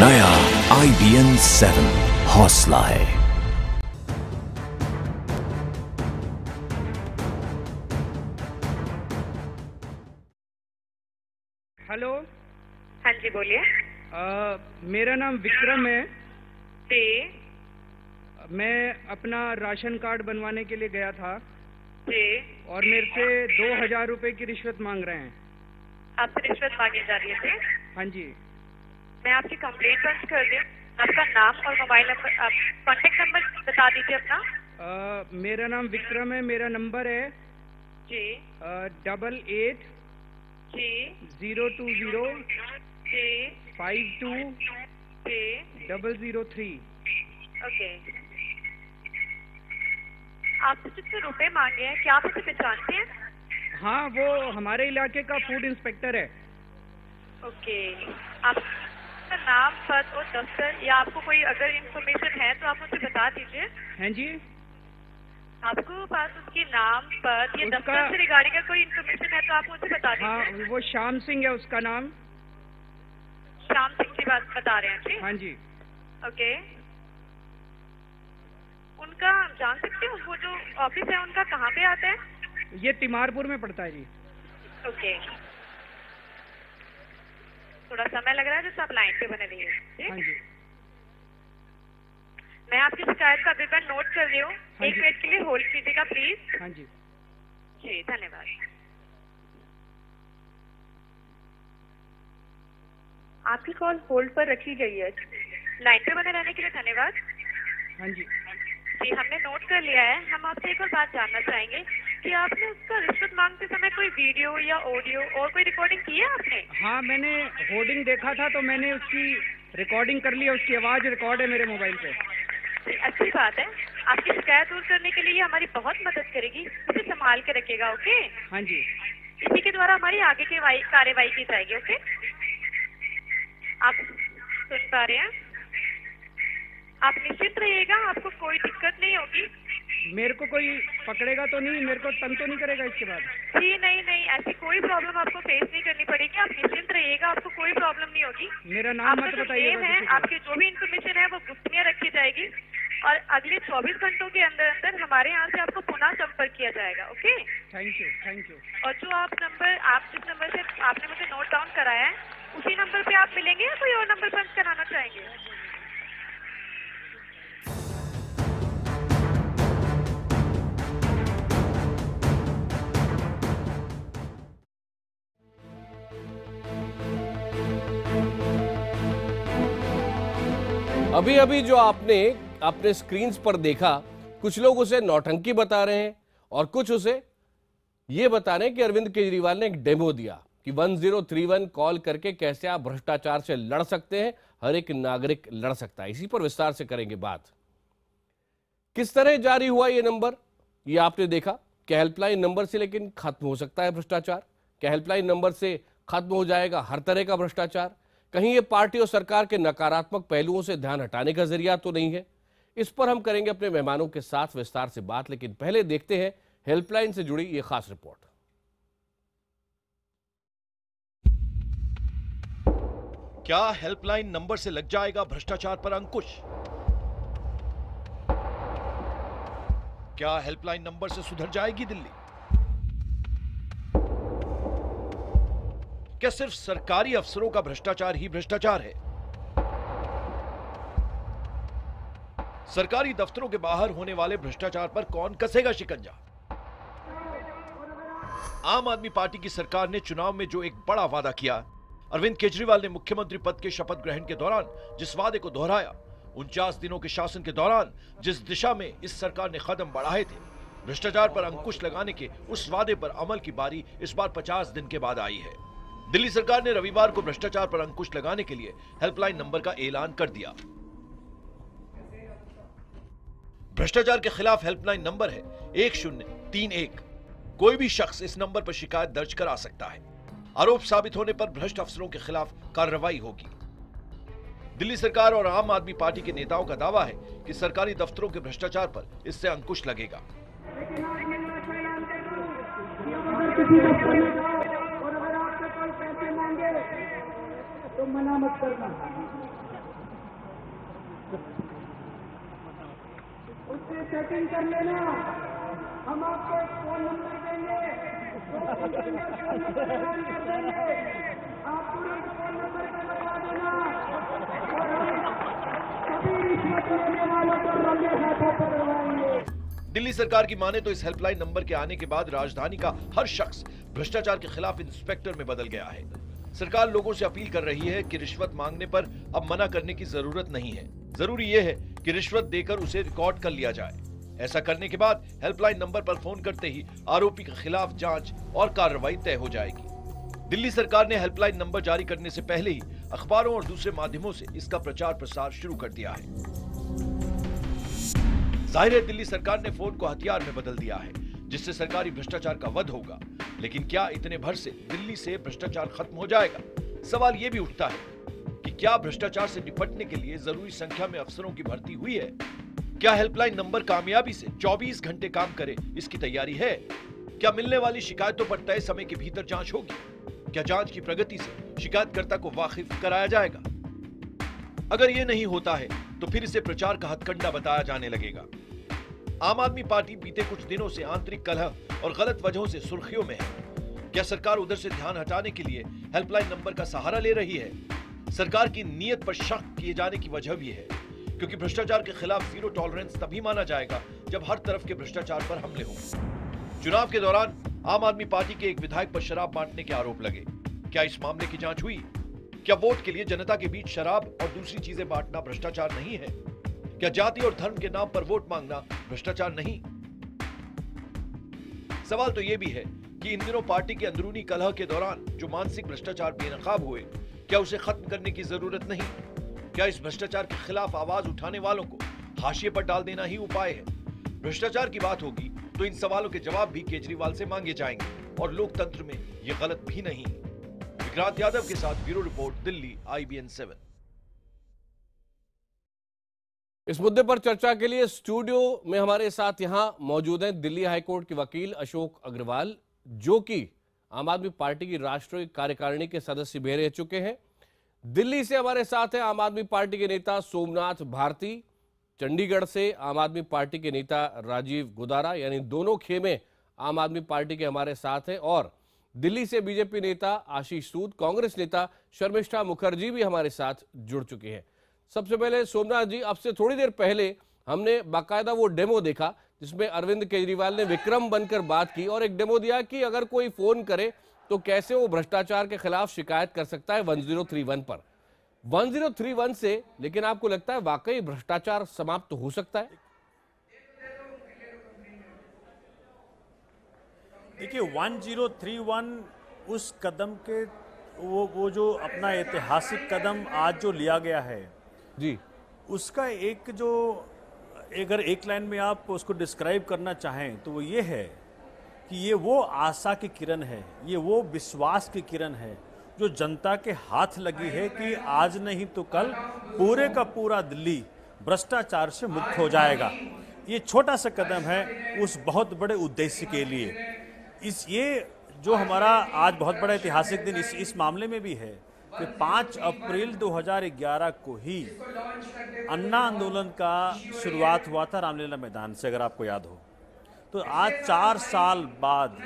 नया IBN 7 हौसला है। हेलो। हाँ जी बोलिए। मेरा नाम विक्रम है जी। मैं अपना राशन कार्ड बनवाने के लिए गया था जी। और मेरे से 2000 रुपए की रिश्वत मांग रहे हैं। आपसे रिश्वत मांगी जा रही है जी? हाँ जी। मैं आपकी कंप्लेंट दर्ज कर दूँ। आपका नाम और मोबाइल नंबर, आप कॉन्टेक्ट नंबर बता दीजिए अपना। मेरा नाम विक्रम है, मेरा नंबर है जी 88 जी 020 जी 52 जी 003। ओके। आपसे जितने रुपए मांगे हैं क्या आप उसे पहचानते हैं? हाँ, वो हमारे इलाके का फूड इंस्पेक्टर है। ओके। आपका नाम, पद और दफ्तर या आपको कोई अगर इंफॉर्मेशन है तो आप मुझे बता दीजिए। हैं जी? आपको पास उसके नाम, पद या उसका- दफ्तर से रिगार्डिंग कोई इंफॉर्मेशन है तो आप मुझे बता दीजिए। हाँ, वो श्याम सिंह है उसका नाम। श्याम सिंह की बात बता रहे हैं जी? हाँ जी। ओके। उनका जान सकते हो वो जो ऑफिस है उनका कहाँ पे आता है? ये तिमारपुर में पड़ता है जी। ओके। थोड़ा समय लग रहा है जैसे आप लाइन पे बने रहिए। हाँ जी। मैं आपकी शिकायत का विवरण नोट कर रही हूँ। हाँ एक जी। मिनट के लिए होल्ड कीजिएगा प्लीज। हाँ जी। जी धन्यवाद। आपकी कॉल होल्ड पर रखी गई है। लाइन पे बने रहने के लिए धन्यवाद। हाँ जी। जी हमने नोट कर लिया है। हम आपसे एक और बात जानना चाहेंगे कि आपने उसका रिश्वत मांगते समय कोई वीडियो या ऑडियो और कोई रिकॉर्डिंग की है आपने? हाँ, मैंने होर्डिंग देखा था तो मैंने उसकी रिकॉर्डिंग कर ली है। उसकी आवाज रिकॉर्ड है मेरे मोबाइल पे। अच्छी बात है। आपकी शिकायत दूर करने के लिए ये हमारी बहुत मदद करेगी। इसे संभाल के रखिएगा। ओके? हाँ जी। इसी के द्वारा हमारी आगे की कार्यवाही की जाएगी। ओके? आप सुन पा रहे हैं? आप निश्चित रहिएगा, आपको कोई दिक्कत नहीं होगी। मेरे को कोई पकड़ेगा तो नहीं? मेरे को तंग तो नहीं करेगा इसके बाद? जी नहीं नहीं, ऐसी कोई प्रॉब्लम आपको फेस नहीं करनी पड़ेगी। आप निश्चिंत रहिएगा, आपको कोई प्रॉब्लम नहीं होगी। मेरा नाम आपका मत जो बताइएगा नेम है, किसी को। आपकी जो भी इंफॉर्मेशन है वो गुप्तनीय रखी जाएगी और अगले 24 घंटों के अंदर अंदर हमारे यहाँ से आपको पुनः संपर्क किया जाएगा। Okay? Thank you, thank you. और जो आप जिस नंबर से आपने मुझे नोट डाउन कराया है उसी नंबर पे आप मिलेंगे या कोई और नंबर पंच कराना चाहेंगे? अभी अभी जो आपने अपने स्क्रीन्स पर देखा, कुछ लोग उसे नौटंकी बता रहे हैं और कुछ उसे यह बता रहे हैं कि अरविंद केजरीवाल ने एक डेमो दिया कि 1031 कॉल करके कैसे आप भ्रष्टाचार से लड़ सकते हैं, हर एक नागरिक लड़ सकता है। इसी पर विस्तार से करेंगे बात। किस तरह जारी हुआ यह नंबर, ये आपने देखा। क्या हेल्पलाइन नंबर से लेकिन खत्म हो सकता है भ्रष्टाचार? क्या हेल्पलाइन नंबर से खत्म हो जाएगा हर तरह का भ्रष्टाचार? कहीं ये पार्टी और सरकार के नकारात्मक पहलुओं से ध्यान हटाने का जरिया तो नहीं है? इस पर हम करेंगे अपने मेहमानों के साथ विस्तार से बात, लेकिन पहले देखते हैं हेल्पलाइन से जुड़ी ये खास रिपोर्ट। क्या हेल्पलाइन नंबर से लग जाएगा भ्रष्टाचार पर अंकुश? क्या हेल्पलाइन नंबर से सुधर जाएगी दिल्ली? क्या सिर्फ सरकारी अफसरों का भ्रष्टाचार ही भ्रष्टाचार है? सरकारी दफ्तरों के बाहर होने वाले भ्रष्टाचार पर कौन कसेगा शिकंजा? आम आदमी पार्टी की सरकार ने चुनाव में जो एक बड़ा वादा किया, अरविंद केजरीवाल ने मुख्यमंत्री पद के शपथ ग्रहण के दौरान जिस वादे को दोहराया, 49 दिनों के शासन के दौरान जिस दिशा में इस सरकार ने कदम बढ़ाए थे, भ्रष्टाचार पर अंकुश लगाने के उस वादे पर अमल की बारी इस बार 50 दिन के बाद आई है। दिल्ली सरकार ने रविवार को भ्रष्टाचार पर अंकुश लगाने के लिए हेल्पलाइन नंबर का ऐलान कर दिया। भ्रष्टाचार के खिलाफ हेल्पलाइन नंबर है 1031। कोई भी शख्स इस नंबर पर शिकायत दर्ज करा सकता है। आरोप साबित होने पर भ्रष्ट अफसरों के खिलाफ कार्रवाई होगी। दिल्ली सरकार और आम आदमी पार्टी के नेताओं का दावा है कि सरकारी दफ्तरों के भ्रष्टाचार पर इससे अंकुश लगेगा। तो मना मत करना। उससे सेटिंग कर लेना, हम आपको एक फोन नंबर देंगे, कर देंगे, आप तुरंत फोन नंबर पर बता देना और हम सभी रिश्वत लेने वालों को रंगे हाथों पकड़वाएंगे। दिल्ली सरकार की माने तो इस हेल्पलाइन नंबर के आने के बाद राजधानी का हर शख्स भ्रष्टाचार के खिलाफ इंस्पेक्टर में बदल गया है। सरकार लोगों से अपील कर रही है कि रिश्वत मांगने पर अब मना करने की जरूरत नहीं है। जरूरी यह है कि रिश्वत देकर उसे रिकॉर्ड कर लिया जाए। ऐसा करने के बाद हेल्पलाइन नंबर पर फोन करते ही आरोपी के खिलाफ जांच और कार्रवाई तय हो जाएगी। दिल्ली सरकार ने हेल्पलाइन नंबर जारी करने से पहले ही अखबारों और दूसरे माध्यमों से इसका प्रचार प्रसार शुरू कर दिया है। जाहिर है दिल्ली सरकार ने फोन को हथियार में बदल दिया है, जिससे सरकारी भ्रष्टाचार का वध होगा। लेकिन क्या इतने भर से दिल्ली से भ्रष्टाचार खत्म हो जाएगा? सवाल यह भी उठता है कि क्या भ्रष्टाचार से निपटने के लिए जरूरी संख्या में अफसरों की भर्ती हुई है? क्या हेल्पलाइन नंबर कामयाबी से 24 घंटे काम करे, इसकी तैयारी है? क्या मिलने वाली शिकायतों पर तय समय के भीतर जांच होगी? क्या जांच की प्रगति से शिकायतकर्ता को वाकिफ कराया जाएगा? अगर ये नहीं होता है तो फिर इसे प्रचार का हथकंडा बताया जाने लगेगा। आम आदमी पार्टी बीते कुछ दिनों से आंतरिक कलह और गलत वजहों से सुर्खियों में है। क्या सरकार उधर से ध्यान हटाने के लिए हेल्पलाइन नंबर का सहारा ले रही है? सरकार की नीयत पर शक किए जाने की वजह भी है, क्योंकि भ्रष्टाचार के खिलाफ जीरो टॉलरेंस तभी माना जाएगा जब हर तरफ के भ्रष्टाचार पर हमले हों। चुनाव के दौरान आम आदमी पार्टी के एक विधायक पर शराब बांटने के आरोप लगे। क्या इस मामले की जांच हुई? क्या वोट के लिए जनता के बीच शराब और दूसरी चीजें बांटना भ्रष्टाचार नहीं है? क्या जाति और धर्म के नाम पर वोट मांगना भ्रष्टाचार नहीं? सवाल तो यह भी है कि इन दिनों पार्टी के अंदरूनी कलह के दौरान जो मानसिक भ्रष्टाचार बेनकाब हुए, क्या उसे खत्म करने की जरूरत नहीं? क्या इस भ्रष्टाचार के खिलाफ आवाज उठाने वालों को हाशिए पर डाल देना ही उपाय है? भ्रष्टाचार की बात होगी तो इन सवालों के जवाब भी केजरीवाल से मांगे जाएंगे और लोकतंत्र में यह गलत भी नहीं। विक्रांत यादव के साथ ब्यूरो रिपोर्ट, दिल्ली, IBN 7। इस मुद्दे पर चर्चा के लिए स्टूडियो में हमारे साथ यहां मौजूद हैं दिल्ली हाईकोर्ट के वकील अशोक अग्रवाल, जो कि आम आदमी पार्टी की राष्ट्रीय कार्यकारिणी के सदस्य भी रह चुके हैं। दिल्ली से हमारे साथ हैं आम आदमी पार्टी के नेता सोमनाथ भारती, चंडीगढ़ से आम आदमी पार्टी के नेता राजीव गुदारा, यानी दोनों खेमे आम आदमी पार्टी के हमारे साथ हैं, और दिल्ली से बीजेपी नेता आशीष सूद, कांग्रेस नेता शर्मिष्ठा मुखर्जी भी हमारे साथ जुड़ चुके हैं। सबसे पहले सोमनाथ जी, अब से थोड़ी देर पहले हमने बाकायदा वो डेमो देखा जिसमें अरविंद केजरीवाल ने विक्रम बनकर बात की और एक डेमो दिया कि अगर कोई फोन करे तो कैसे वो भ्रष्टाचार के खिलाफ शिकायत कर सकता है 1031 पर। 1031 से लेकिन आपको लगता है वाकई भ्रष्टाचार समाप्त हो सकता है? देखिए 1031 उस कदम के वो जो अपना ऐतिहासिक कदम आज जो लिया गया है जी, उसका एक जो अगर एक लाइन में आप उसको डिस्क्राइब करना चाहें तो वो ये है कि ये वो आशा की किरण है, ये वो विश्वास की किरण है जो जनता के हाथ लगी है कि आज नहीं तो कल पूरे का पूरा दिल्ली भ्रष्टाचार से मुक्त हो जाएगा। ये छोटा सा कदम है उस बहुत बड़े उद्देश्य के लिए। ये जो हमारा आज बहुत बड़ा ऐतिहासिक दिन इस मामले में भी है कि 5 अप्रैल 2011 को ही अन्ना आंदोलन का शुरुआत हुआ था रामलीला मैदान से, अगर आपको याद हो। तो आज 4 साल बाद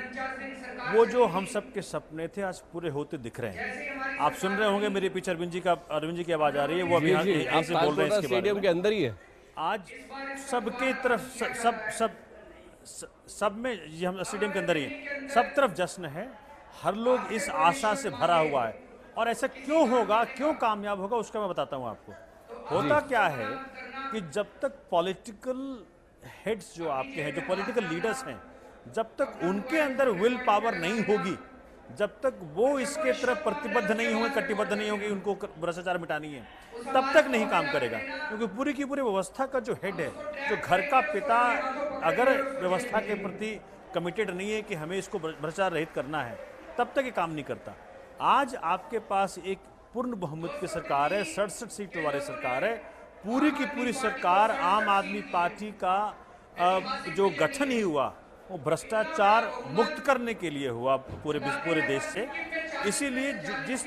वो जो हम सब के सपने थे आज पूरे होते दिख रहे हैं। आप सुन रहे होंगे मेरे पीछे अरविंद जी की आवाज आ रही है, वो अभी यहीं से बोल रहे हैं इसके बारे में। के अंदर ही है आज सबके तरफ सब में, ये हम स्टेडियम के अंदर ही है, सब तरफ जश्न है, हर लोग इस आशा से भरा हुआ है। और ऐसा क्यों होगा, क्यों कामयाब होगा, उसका मैं बताता हूं आपको। होता क्या है कि जब तक पॉलिटिकल हेड्स जो आपके हैं, जो पॉलिटिकल लीडर्स हैं, जब तक उनके अंदर विल पावर नहीं होगी, जब तक वो इसके तरफ प्रतिबद्ध नहीं होंगे, कटिबद्ध नहीं होंगे, उनको भ्रष्टाचार मिटानी है, तब तक नहीं काम करेगा। क्योंकि पूरी की पूरी व्यवस्था का जो हेड है, जो घर का पिता, अगर व्यवस्था के प्रति कमिटेड नहीं है कि हमें इसको भ्रष्टाचार रहित करना है, तब तक ये काम नहीं करता। आज आपके पास एक पूर्ण बहुमत की सरकार है, 67 सीट वाली सरकार है, पूरी की पूरी सरकार आम आदमी पार्टी का जो गठन ही हुआ वो भ्रष्टाचार मुक्त करने के लिए हुआ पूरे देश से। इसीलिए जिस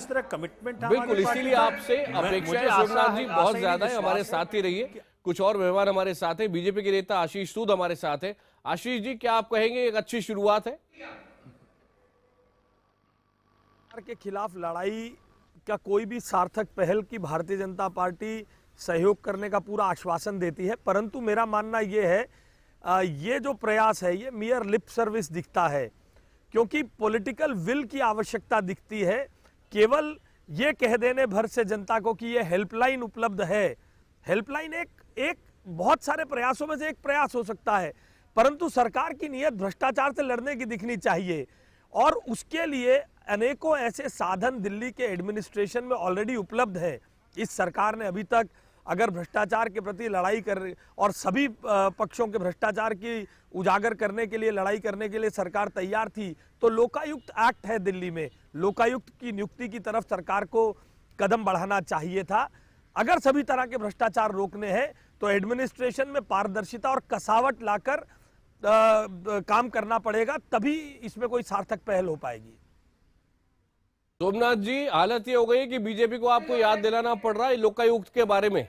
तरह कमिटमेंट है बिल्कुल, इसीलिए आपसे अपेक्षा है सोमनाथ जी बहुत ज्यादा है, हमारे साथ ही रहिए। कुछ और मेहमान हमारे साथ हैं, बीजेपी के नेता आशीष सूद हमारे साथ है। आशीष जी, क्या आप कहेंगे एक अच्छी शुरुआत है? के खिलाफ लड़ाई का कोई भी सार्थक पहल की भारतीय जनता पार्टी सहयोग करने का पूरा आश्वासन देती है, परंतु मेरा मानना ये है ये जो प्रयास है ये मियर लिप सर्विस दिखता है, क्योंकि पॉलिटिकल विल की आवश्यकता दिखती है। केवल ये कह देने भर से जनता को कि ये हेल्पलाइन उपलब्ध है, हेल्पलाइन एक बहुत सारे प्रयासों में से एक प्रयास हो सकता है, परंतु सरकार की नीयत भ्रष्टाचार से लड़ने की दिखनी चाहिए और उसके लिए अनेकों ऐसे साधन दिल्ली के एडमिनिस्ट्रेशन में ऑलरेडी उपलब्ध है। इस सरकार ने अभी तक अगर भ्रष्टाचार के प्रति लड़ाई कर और सभी पक्षों के भ्रष्टाचार की उजागर करने के लिए लड़ाई करने के लिए सरकार तैयार थी, तो लोकायुक्त एक्ट है दिल्ली में, लोकायुक्त की नियुक्ति की तरफ सरकार को कदम बढ़ाना चाहिए था। अगर सभी तरह के भ्रष्टाचार रोकने हैं तो एडमिनिस्ट्रेशन में पारदर्शिता और कसावट लाकर काम करना पड़ेगा, तभी इसमें कोई सार्थक पहल हो पाएगी। सोमनाथ जी, हालत ये हो गई कि बीजेपी को आपको याद दिलाना पड़ रहा है लोकायुक्त के बारे में।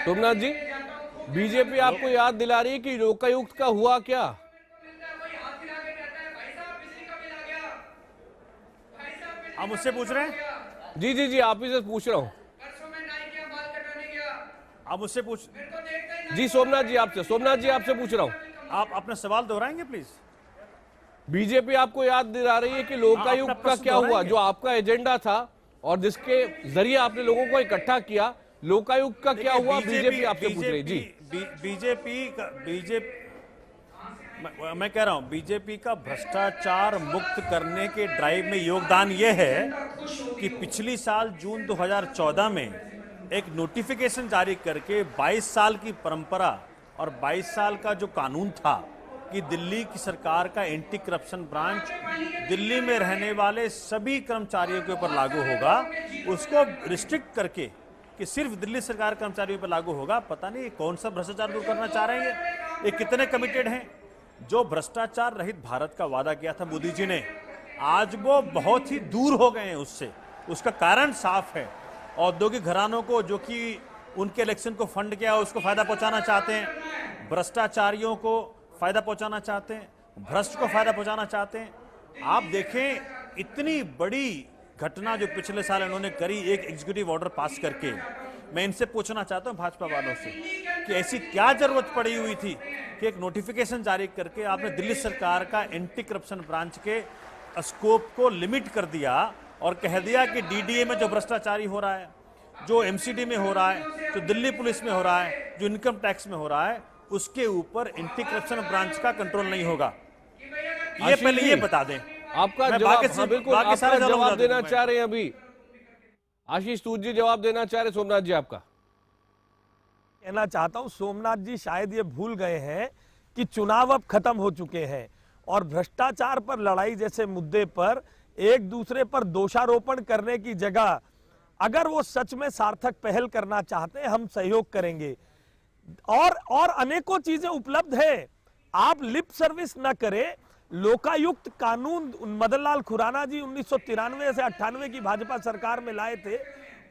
सोमनाथ जी, बीजेपी आपको याद दिला रही है कि लोकायुक्त का हुआ क्या? आप मुझसे पूछ रहे हैं? जी जी जी, आप ही से पूछ रहा हूँ। आप मुझसे पूछ जी सोमनाथ जी आपसे पूछ रहा हूँ। आप अपना सवाल दोहराएंगे प्लीज? बीजेपी आपको याद दिला रही है कि लोकायुक्त का क्या हुआ, जो आपका एजेंडा था और जिसके जरिए आपने लोगों को इकट्ठा किया, लोकायुक्त का क्या हुआ? बीजेपी आपसे पूछ रही। जी मैं कह रहा हूं बीजेपी का भ्रष्टाचार मुक्त करने के ड्राइव में योगदान यह है कि पिछली साल जून 2014 में एक नोटिफिकेशन जारी करके 22 साल की परंपरा और 22 साल का जो कानून था कि दिल्ली की सरकार का एंटी करप्शन ब्रांच दिल्ली में रहने वाले सभी कर्मचारियों के ऊपर लागू होगा, उसको रिस्ट्रिक्ट करके कि सिर्फ दिल्ली सरकार कर्मचारियों पर लागू होगा। पता नहीं कौन सा भ्रष्टाचार दूर करना चाह रहे हैं ये कितने कमिटेड हैं। जो भ्रष्टाचार रहित भारत का वादा किया था मोदी जी ने, आज वो बहुत ही दूर हो गए हैं उससे। उसका कारण साफ है, औद्योगिक घरानों को जो कि उनके इलेक्शन को फंड किया उसको फायदा पहुंचाना चाहते हैं, भ्रष्टाचारियों को फायदा पहुंचाना चाहते हैं, भ्रष्ट को फायदा पहुंचाना चाहते हैं। आप देखें इतनी बड़ी घटना जो पिछले साल इन्होंने करी एक एग्जीक्यूटिव ऑर्डर पास करके। मैं इनसे पूछना चाहता हूं भाजपा वालों से कि ऐसी क्या जरूरत पड़ी हुई थी कि एक नोटिफिकेशन जारी करके आपने दिल्ली सरकार का एंटी करप्शन ब्रांच के स्कोप को लिमिट कर दिया और कह दिया कि डीडीए में जो भ्रष्टाचारी हो रहा है, जो एमसीडी में हो रहा है, जो दिल्ली पुलिस में हो रहा है, जो इनकम टैक्स में हो रहा है, उसके ऊपर एंटी करप्शन ब्रांच का कंट्रोल नहीं होगा। ये पहले ये बता दें। आपका जवाब, बिल्कुल आपका जवाब देना चाह रहे हैं अभी आशीष सूद जी, जवाब देना चाह रहे। सोमनाथ जी आपका कहना चाहता हूं, सोमनाथ जी शायद ये भूल गए हैं कि चुनाव अब खत्म हो चुके हैं और भ्रष्टाचार पर लड़ाई जैसे मुद्दे पर एक दूसरे पर दोषारोपण करने की जगह अगर वो सच में सार्थक पहल करना चाहते हैं, हम सहयोग करेंगे और अनेकों चीजें उपलब्ध है। आप लिप सर्विस न करें। लोकायुक्त कानून मदन लाल खुराना जी 1993 से 98 की भाजपा सरकार में लाए थे,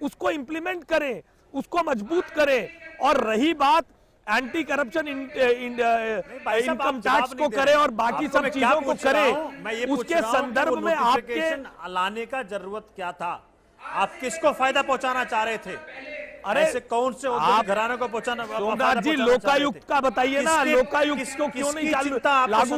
उसको इंप्लीमेंट करें, उसको मजबूत करें। और रही बात एंटी करप्शन इनकम टैक्स को करें और बाकी सब चीजों को करें, उसके संदर्भ में आपके लाने का जरूरत क्या था? आप किसको फायदा पहुंचाना चाह रहे थे? अरे ऐसे कौन से घरानों को पहुंचाना? सोमनाथ जी, लोकायुक्त का बताइए ना, लोकायुक्त को क्यों नहीं लागू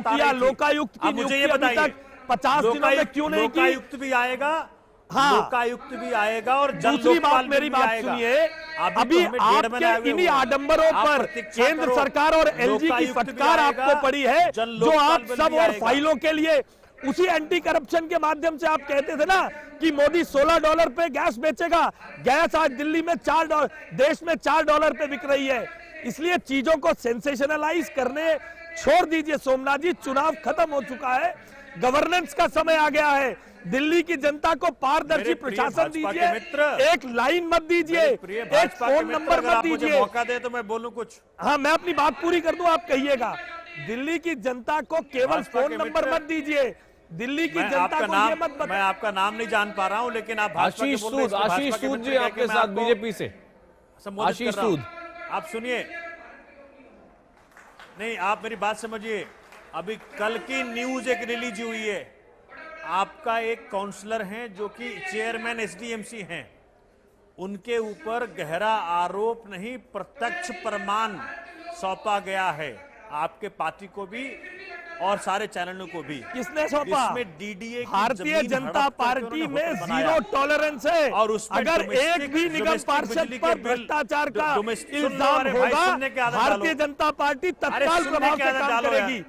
किया? लोकायुक्त की मुझे ये बताइए 50 दिनों में क्यों नहीं की? लोकायुक्त भी आएगा, हाँ, लोकायुक्त भी आएगा और दूसरी बात, मेरी बात सुनिए, अभी आपके इन्हीं आडंबरों पर केंद्र सरकार और एलजी की फटकार आपको पड़ी है, जो आप सब और फाइलों के लिए उसी एंटी करप्शन के माध्यम से आप कहते थे ना कि मोदी $16 पे गैस बेचेगा। गैस आज दिल्ली में देश में $4 पे बिक रही है। इसलिए चीजों को सेंसेशनलाइज करने, छोड़ दीजिए सोमनाथ जी, चुनाव खत्म हो चुका है, गवर्नेंस का समय आ गया है। दिल्ली की जनता को पारदर्शी प्रशासन दीजिए, एक लाइन मत दीजिए, एक फोन नंबर मत दीजिए। मौका दे तो मैं बोलूं कुछ। हाँ, मैं अपनी बात पूरी कर दूं, आप कहिएगा। दिल्ली की जनता को केवल फोन नंबर मत दीजिए, दिल्ली की जनता को ये मत बताइए। मैं आपका नाम नहीं जान पा रहा हूं, लेकिन आप आशीष सूद जी आपके साथ बीजेपी से। आशीष सूद, आप सुनिए, नहीं आप मेरी बात समझिए। अभी कल की न्यूज एक रिलीज हुई है, आपका एक काउंसलर हैं जो कि चेयरमैन एसडीएमसी हैं, उनके ऊपर गहरा आरोप नहीं प्रत्यक्ष प्रमाण सौंपा गया है, आपके पार्टी को भी और सारे चैनलों को भी। किसने सौंपा? इसमें डीडीए भारतीय जनता पार्टी में जीरो टॉलरेंस है, और उसमें अगर एक भी निगम पार्षद पर भ्रष्टाचार का इल्जाम होगा, भारतीय जनता पार्टी तत्काल प्रभाव से काम करेगी।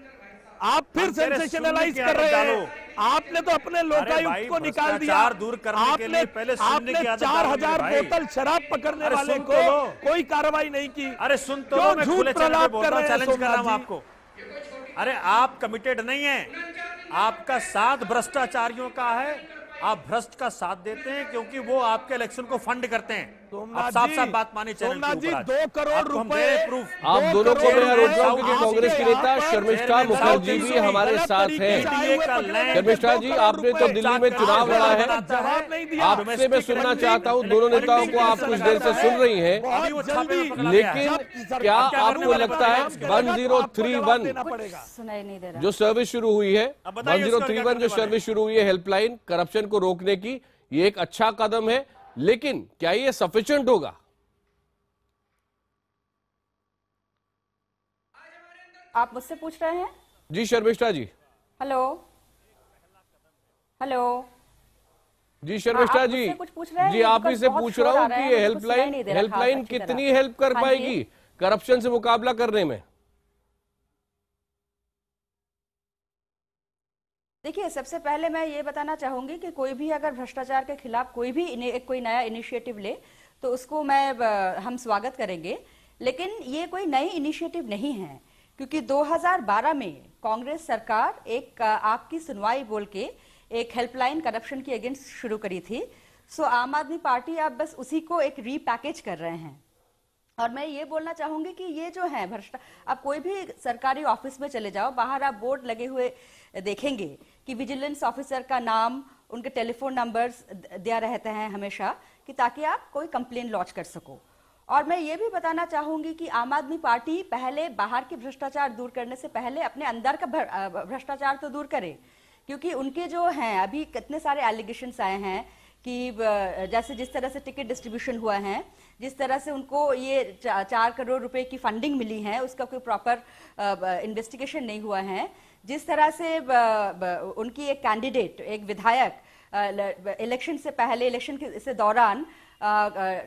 आप फिर सेंसेशनलाइज कर रहे हैं। आपने तो अपने लोकायुक्त को निकाल दिया, आपने 4000 बोतल शराब पकड़ने वाले को कोई कार्रवाई नहीं की। अरे सुन तो, मैं झूठ प्रलाप कर रहा हूं, चैलेंज कर रहा हूं आपको। अरे आप कमिटेड नहीं है, आपका साथ भ्रष्टाचारियों का है, आप भ्रष्ट का साथ देते हैं क्योंकि वो आपके इलेक्शन को फंड करते हैं। आप साफ साफ बात मानी चैनल के ऊपर। 2 करोड़ रुपए आप दोनों को मैं आरोप लगाऊं कि कांग्रेस की नेता शर्मिष्ठा मुखर्जी भी हमारे साथ हैं। शर्मिष्ठा जी, आपने तो दिल्ली में चुनाव लड़ा है, आपसे मैं सुनना चाहता हूं, दोनों नेताओं को आप कुछ देर से सुन रही हैं, लेकिन क्या आपको लगता है 1031 जो सर्विस शुरू हुई है, 1031 जो सर्विस शुरू हुई है हेल्पलाइन करप्शन को रोकने की, ये एक अच्छा कदम है, लेकिन क्या ये सफिशिएंट होगा? आप मुझसे पूछ रहे हैं? जी शर्मिष्ठा जी। हेलो हेलो जी शर्मिष्ठा जी, जी आप ही से पूछ रहा हूं कि ये हेल्पलाइन कितनी हेल्प कर पाएगी करप्शन से मुकाबला करने में? देखिए, सबसे पहले मैं ये बताना चाहूंगी कि कोई भी अगर भ्रष्टाचार के खिलाफ कोई भी कोई नया इनिशिएटिव ले तो उसको हम स्वागत करेंगे, लेकिन ये कोई नई इनिशिएटिव नहीं है, क्योंकि 2012 में कांग्रेस सरकार एक आपकी सुनवाई बोल के एक हेल्पलाइन करप्शन की अगेंस्ट शुरू करी थी। सो आम आदमी पार्टी आप बस उसी को एक रीपैकेज कर रहे हैं। और मैं ये बोलना चाहूंगी कि ये जो है आप कोई भी सरकारी ऑफिस में चले जाओ, बाहर आप बोर्ड लगे हुए देखेंगे कि विजिलेंस ऑफिसर का नाम, उनके टेलीफोन नंबर्स दिया रहते हैं हमेशा, कि ताकि आप कोई कंप्लेन लॉन्च कर सको। और मैं ये भी बताना चाहूंगी कि आम आदमी पार्टी पहले बाहर के भ्रष्टाचार दूर करने से पहले अपने अंदर का भ्रष्टाचार तो दूर करे, क्योंकि उनके जो हैं अभी कितने सारे एलिगेशंस आए हैं कि जैसे जिस तरह से टिकट डिस्ट्रीब्यूशन हुआ है, जिस तरह से उनको ये 4 करोड़ रुपए की फंडिंग मिली है, उसका कोई प्रॉपर इन्वेस्टिगेशन नहीं हुआ है, जिस तरह से उनकी एक कैंडिडेट, एक विधायक इलेक्शन से पहले, इलेक्शन के दौरान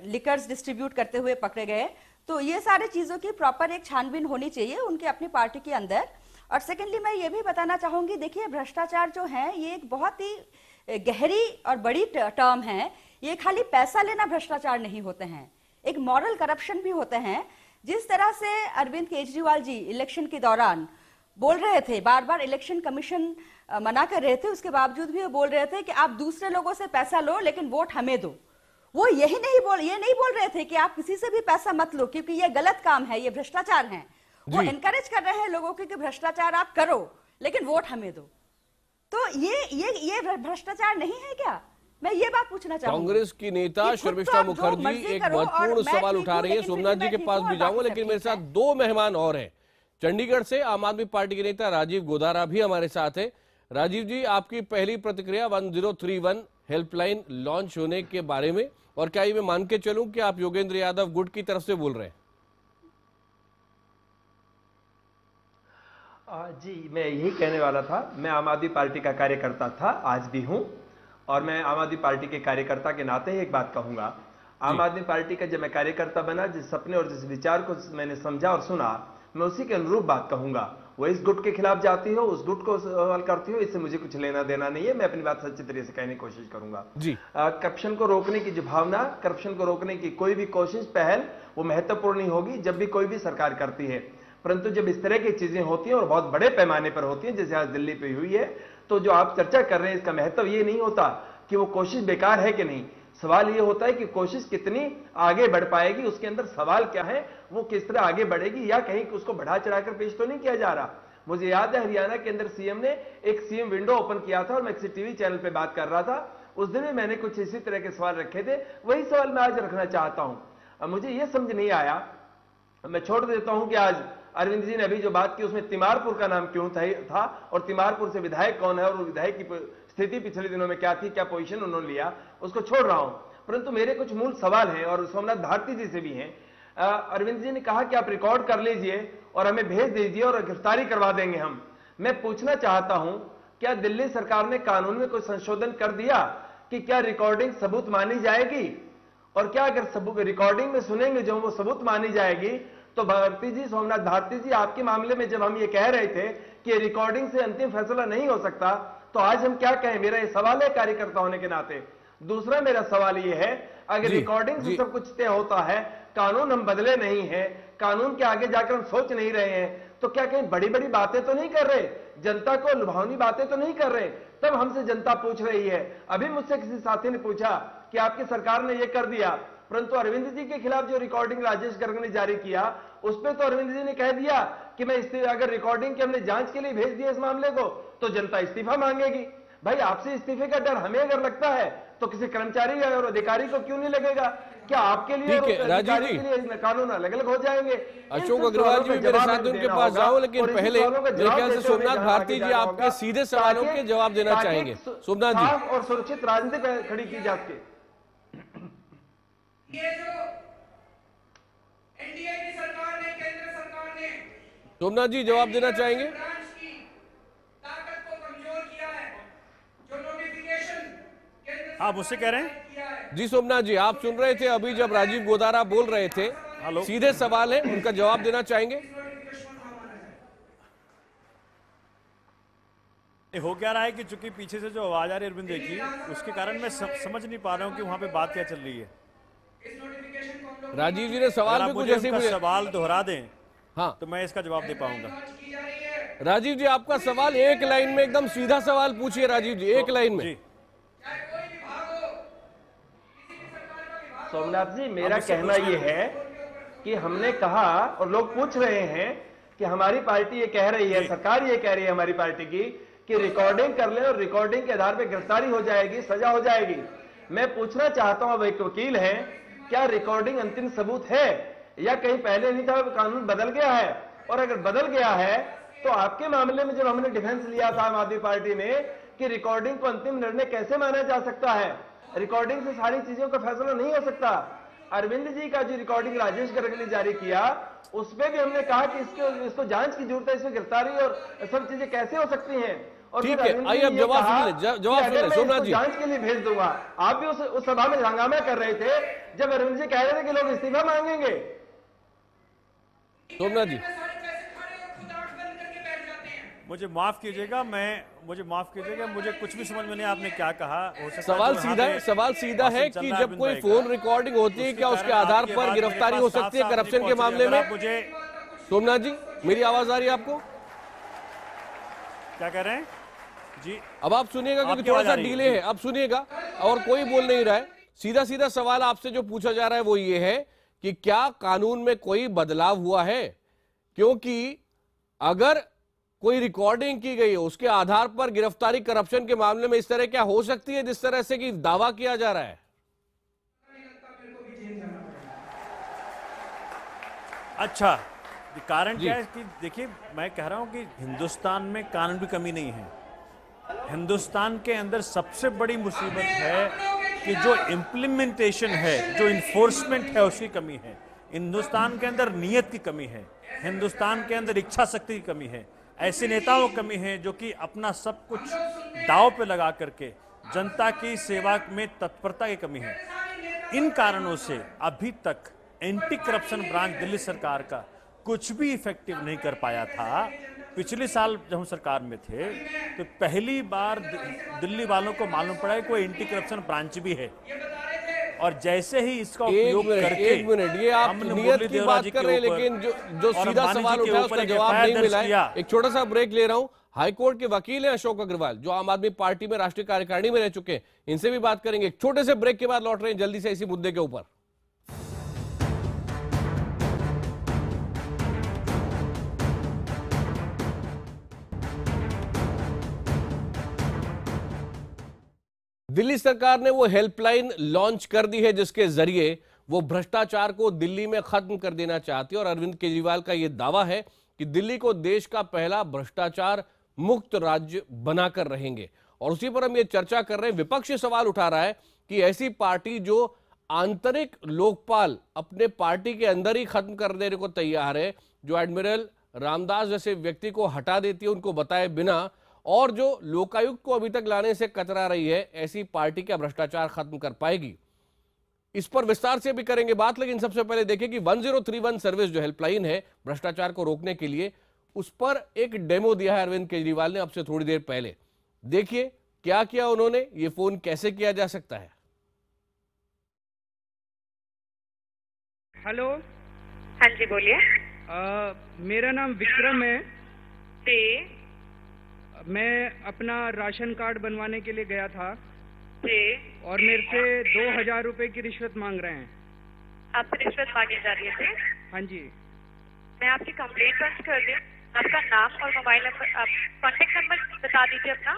लिकर्स डिस्ट्रीब्यूट करते हुए पकड़े गए। तो ये सारी चीजों की प्रॉपर एक छानबीन होनी चाहिए उनके अपनी पार्टी के अंदर। और सेकेंडली मैं ये भी बताना चाहूंगी, देखिए भ्रष्टाचार जो है ये एक बहुत ही गहरी और बड़ी टर्म है। ये खाली पैसा लेना भ्रष्टाचार नहीं होते हैं, एक मॉरल करप्शन भी होते हैं। जिस तरह से अरविंद केजरीवाल जी इलेक्शन के दौरान बोल रहे थे, बार बार इलेक्शन कमीशन मना कर रहे थे, उसके बावजूद भी वो बोल रहे थे कि आप दूसरे लोगों से पैसा लो लेकिन वोट हमें दो। वो ये नहीं बोल रहे थे कि आप किसी से भी पैसा मत लो क्योंकि ये गलत काम है, ये भ्रष्टाचार है। वो एनकरेज कर रहे हैं लोगों को कि भ्रष्टाचार आप करो लेकिन वोट हमें दो। तो ये भ्रष्टाचार नहीं है क्या? मैं ये बात पूछना चाहूंगा। कांग्रेस की नेता शर्मिष्ठा मुखर्जी एक महत्वपूर्ण सवाल उठा रही है, सोमनाथ जी के पास भी जाऊंगा, लेकिन मेरे साथ 2 मेहमान और हैं। चंडीगढ़ से आम आदमी पार्टी के नेता राजीव गोदारा भी हमारे साथ है। राजीव जी, आपकी पहली प्रतिक्रिया 1031 हेल्पलाइन लॉन्च होने के बारे में, और क्या ये मैं मान के चलूं कि आप योगेंद्र यादव गुट की तरफ से बोल रहे हैं? जी, मैं यही कहने वाला था। मैं आम आदमी पार्टी का कार्यकर्ता था, आज भी हूं, और मैं आम आदमी पार्टी के कार्यकर्ता के नाते ही एक बात कहूंगा। आम आदमी पार्टी का जब मैं कार्यकर्ता बना, जिस सपने और जिस विचार को मैंने समझा और सुना, मैं उसी के अनुरूप बात कहूंगा। वो इस गुट के खिलाफ जाती हो, उस गुट को सवाल करती हो, इससे मुझे कुछ लेना देना नहीं है। मैं अपनी बात सच्ची तरीके से कहने की कोशिश करूंगा। जी, करप्शन को रोकने की जो भावना, करप्शन को रोकने की कोई भी कोशिश, पहल, वो महत्वपूर्ण ही होगी जब भी कोई भी सरकार करती है। परंतु जब इस तरह की चीजें होती हैं और बहुत बड़े पैमाने पर होती हैं, जैसे आज दिल्ली पे हुई है, तो जो आप चर्चा कर रहे हैं इसका महत्व ये नहीं होता कि वो कोशिश बेकार है कि नहीं, सवाल ये होता है कि कोशिश कितनी आगे बढ़ पाएगी, उसके अंदर सवाल क्या है, वो किस तरह आगे बढ़ेगी, या कहीं उसको बढ़ा चढ़ाकर पेश तो नहीं किया जा रहा। मुझे याद है हरियाणा के अंदर सीएम ने एक सीएम विंडो ओपन किया था और मैं किसी टीवी चैनल पे बात कर रहा था, उस दिन भी मैंने कुछ इसी तरह के सवाल रखे थे, वही सवाल मैं आज रखना चाहता हूं। अब मुझे यह समझ नहीं आया, मैं छोड़ देता हूं कि आज अरविंद जी ने अभी जो बात की उसमें तिमारपुर का नाम क्यों था और तिमारपुर से विधायक कौन है और विधायक की स्थिति पिछले दिनों में क्या थी, क्या पोजीशन उन्होंने लिया, उसको छोड़ रहा हूं। परंतु मेरे कुछ मूल सवाल हैं और सोमनाथ भारती जी से भी हैं। अरविंद जी ने कहा कि आप रिकॉर्ड कर लीजिए और हमें भेज दीजिए और गिरफ्तारी करवा देंगे हम। मैं पूछना चाहता हूं, क्या दिल्ली सरकार ने कानून में कोई संशोधन कर दिया कि क्या रिकॉर्डिंग सबूत मानी जाएगी, और क्या अगर रिकॉर्डिंग में सुनेंगे जो वो सबूत मानी जाएगी, तो भारती जी, सोमनाथ भारती जी, आपके मामले में जब हम ये कह रहे थे कि रिकॉर्डिंग से अंतिम फैसला नहीं हो सकता, तो आज हम क्या कहें? मेरा ये सवाल है कार्यकर्ता होने के नाते। दूसरा मेरा सवाल ये है, अगर रिकॉर्डिंग से सब कुछ तय होता है, कानून हम बदले नहीं है, कानून के आगे जाकर हम सोच नहीं रहे हैं, तो क्या कहीं बड़ी बड़ी बातें तो नहीं कर रहे, जनता को लुभावनी बातें तो नहीं कर रहे? तब हमसे जनता पूछ रही है। अभी मुझसे किसी साथी ने पूछा कि आपकी सरकार ने यह कर दिया, परंतु अरविंद जी के खिलाफ जो रिकॉर्डिंग राजेश गर्ग ने जारी किया, उस पर तो अरविंद जी ने कह दिया कि मैं अगर रिकॉर्डिंग के हमने जांच के लिए भेज दिया इस मामले को, तो जनता इस्तीफा मांगेगी। भाई, आपसे इस्तीफे का डर हमें अगर लगता है तो किसी कर्मचारी और अधिकारी को क्यों नहीं लगेगा? क्या आपके लिए राजीव जी के लिए कानून अलग अलग हो जाएंगे? अशोक अग्रवाल जी भी मेरे साथ उनके पास जाओ, लेकिन पहले मेरे ख्याल से सोमनाथ भारती जी आपके सीधे सवालों के जवाब देना चाहेंगे। सोमनाथ जी, और सुरक्षित राजनीति खड़ी की जा सके। ये जो एनडीए की सरकार ने, केंद्र सरकार ने सोमनाथ जी जवाब देना चाहेंगे? ब्रांच की ताकत को कमजोर किया है, जो नोटिफिकेशन आप उससे कह रहे हैं? जी सोमनाथ जी, आप सुन रहे थे अभी जब राजीव गोदारा बोल रहे थे, सीधे सवाल है, उनका जवाब देना चाहेंगे? हो क्या रहा है कि चूंकि पीछे से जो आवाज आ रही है अरविंद की, उसके कारण मैं समझ नहीं पा रहा हूं कि वहां पे बात क्या चल रही है। राजीव जी ने सवाल पे कुछ ऐसे सवाल दोहरा दें, हाँ, तो मैं इसका जवाब दे पाऊंगा। राजीव जी, आपका सवाल एक लाइन में, एकदम सीधा सवाल पूछिए राजीव जी, एक लाइन में। सोमनाथ जी, मेरा कहना यह है कि हमने कहा और लोग पूछ रहे हैं कि हमारी पार्टी ये कह रही है, सरकार ये कह रही है हमारी पार्टी की कि रिकॉर्डिंग कर ले और रिकॉर्डिंग के आधार पर गिरफ्तारी हो जाएगी, सजा हो जाएगी। मैं पूछना चाहता हूं, अब एक वकील हैं, क्या रिकॉर्डिंग अंतिम सबूत है या कहीं पहले नहीं था, कानून बदल गया है? और अगर बदल गया है तो आपके मामले में जब हमने डिफेंस लिया था आम आदमी पार्टी में कि रिकॉर्डिंग को अंतिम निर्णय कैसे माना जा सकता है, रिकॉर्डिंग से सारी चीजों का फैसला नहीं हो सकता। अरविंद जी का जो रिकॉर्डिंग राजेश गर्ग ने जारी किया, उसमें भी हमने कहा कि इसको जांच की जरूरत है, इसमें गिरफ्तारी और सब चीजें कैसे हो सकती हैं। और ठीक है, आइए अब जवाब सुन ले, जवाब सुन ले सोमनाथ जी। जांच के लिए भेज दूंगा। आप भी उस सभा में हंगामा कर रहे थे जब अरविंद जी कह रहे थे कि लोग इस्तीफा मांगेंगे। सोमनाथ जी, मुझे माफ कीजिएगा, मुझे कुछ भी समझ में नहीं आपने क्या कहा। सवाल सीधा है कि जब कोई फोन रिकॉर्डिंग होती है, क्या उसके आधार पर गिरफ्तारी हो सकती है करप्शन के मामले में? सोमनाथ जी, मेरी आवाज आ रही है आपको? क्या कह रहे हैं जी? अब आप सुनिएगा क्योंकि थोड़ा सा डिले है, अब सुनिएगा। और कोई बोल नहीं रहा है, सीधा सवाल आपसे जो पूछा जा रहा है वो ये है कि क्या कानून में कोई बदलाव हुआ है? क्योंकि अगर कोई रिकॉर्डिंग की गई है उसके आधार पर गिरफ्तारी करप्शन के मामले में इस तरह क्या हो सकती है जिस तरह से कि दावा किया जा रहा है? अच्छा, कारण क्या है कि देखिए, मैं कह रहा हूं कि हिंदुस्तान में कानून की कमी नहीं है। हिंदुस्तान के अंदर सबसे बड़ी मुसीबत है कि जो इम्प्लीमेंटेशन है, जो इन्फोर्समेंट है, उसकी कमी है। हिंदुस्तान के अंदर नीयत की कमी है, हिंदुस्तान के अंदर इच्छा शक्ति की कमी है, ऐसे नेताओं की कमी है जो कि अपना सब कुछ दांव पे लगा करके जनता की सेवा में तत्परता की कमी है। इन कारणों से अभी तक एंटी करप्शन ब्रांच दिल्ली सरकार का कुछ भी इफेक्टिव नहीं कर पाया था। पिछले साल जब हम सरकार में थे तो पहली बार दिल्ली वालों को मालूम पड़ा है कोई एंटी करप्शन ब्रांच भी है, और जैसे ही इसका एक उपयोग करके एक मिनट, ये आप हमने नियत मुरली की देवरा बात जी कर के रहे हैं, ऊपर लेकिन जो और सीधा अंबानी सवाल जी के उठा ऊपर उसका एक जवाब FIR नहीं दर्ज मिला है। किया। एक छोटा सा ब्रेक ले रहा हूं। हाईकोर्ट के वकील हैं अशोक अग्रवाल, जो आम आदमी पार्टी में राष्ट्रीय कार्यकारिणी में रह चुके हैं, इनसे भी बात करेंगे। एक छोटे से ब्रेक के बाद लौट रहे हैं जल्दी से इसी मुद्दे के ऊपर। दिल्ली सरकार ने वो हेल्पलाइन लॉन्च कर दी है जिसके जरिए वो भ्रष्टाचार को दिल्ली में खत्म कर देना चाहती है। और अरविंद केजरीवाल का यह दावा है कि दिल्ली को देश का पहला भ्रष्टाचार मुक्त राज्य बनाकर रहेंगे। और उसी पर हम ये चर्चा कर रहे हैं। विपक्ष ये सवाल उठा रहा है कि ऐसी पार्टी जो आंतरिक लोकपाल अपने पार्टी के अंदर ही खत्म कर देने को तैयार है, जो एडमिरल रामदास जैसे व्यक्ति को हटा देती है उनको बताए बिना, और जो लोकायुक्त को अभी तक लाने से कतरा रही है, ऐसी पार्टी का भ्रष्टाचार खत्म कर पाएगी? इस पर विस्तार से भी करेंगे बात। लेकिन सबसे पहले देखें कि 1031 सर्विस जो हेल्पलाइन है भ्रष्टाचार को रोकने के लिए, उस पर एक डेमो दिया है अरविंद केजरीवाल ने अब से थोड़ी देर पहले। देखिए क्या किया उन्होंने, ये फोन कैसे किया जा सकता है। हेलो। हाँ जी बोलिए। मेरा नाम विक्रम है। जी मैं अपना राशन कार्ड बनवाने के लिए गया था जी। और मेरे से 2000 रुपए की रिश्वत मांग रहे हैं। आपसे रिश्वत मांगी जा रही है? हाँ जी। मैं आपकी कंप्लेंट दर्ज कर दूं। आपका नाम और मोबाइल नंबर, आप कॉन्टेक्ट नंबर बता दीजिए अपना।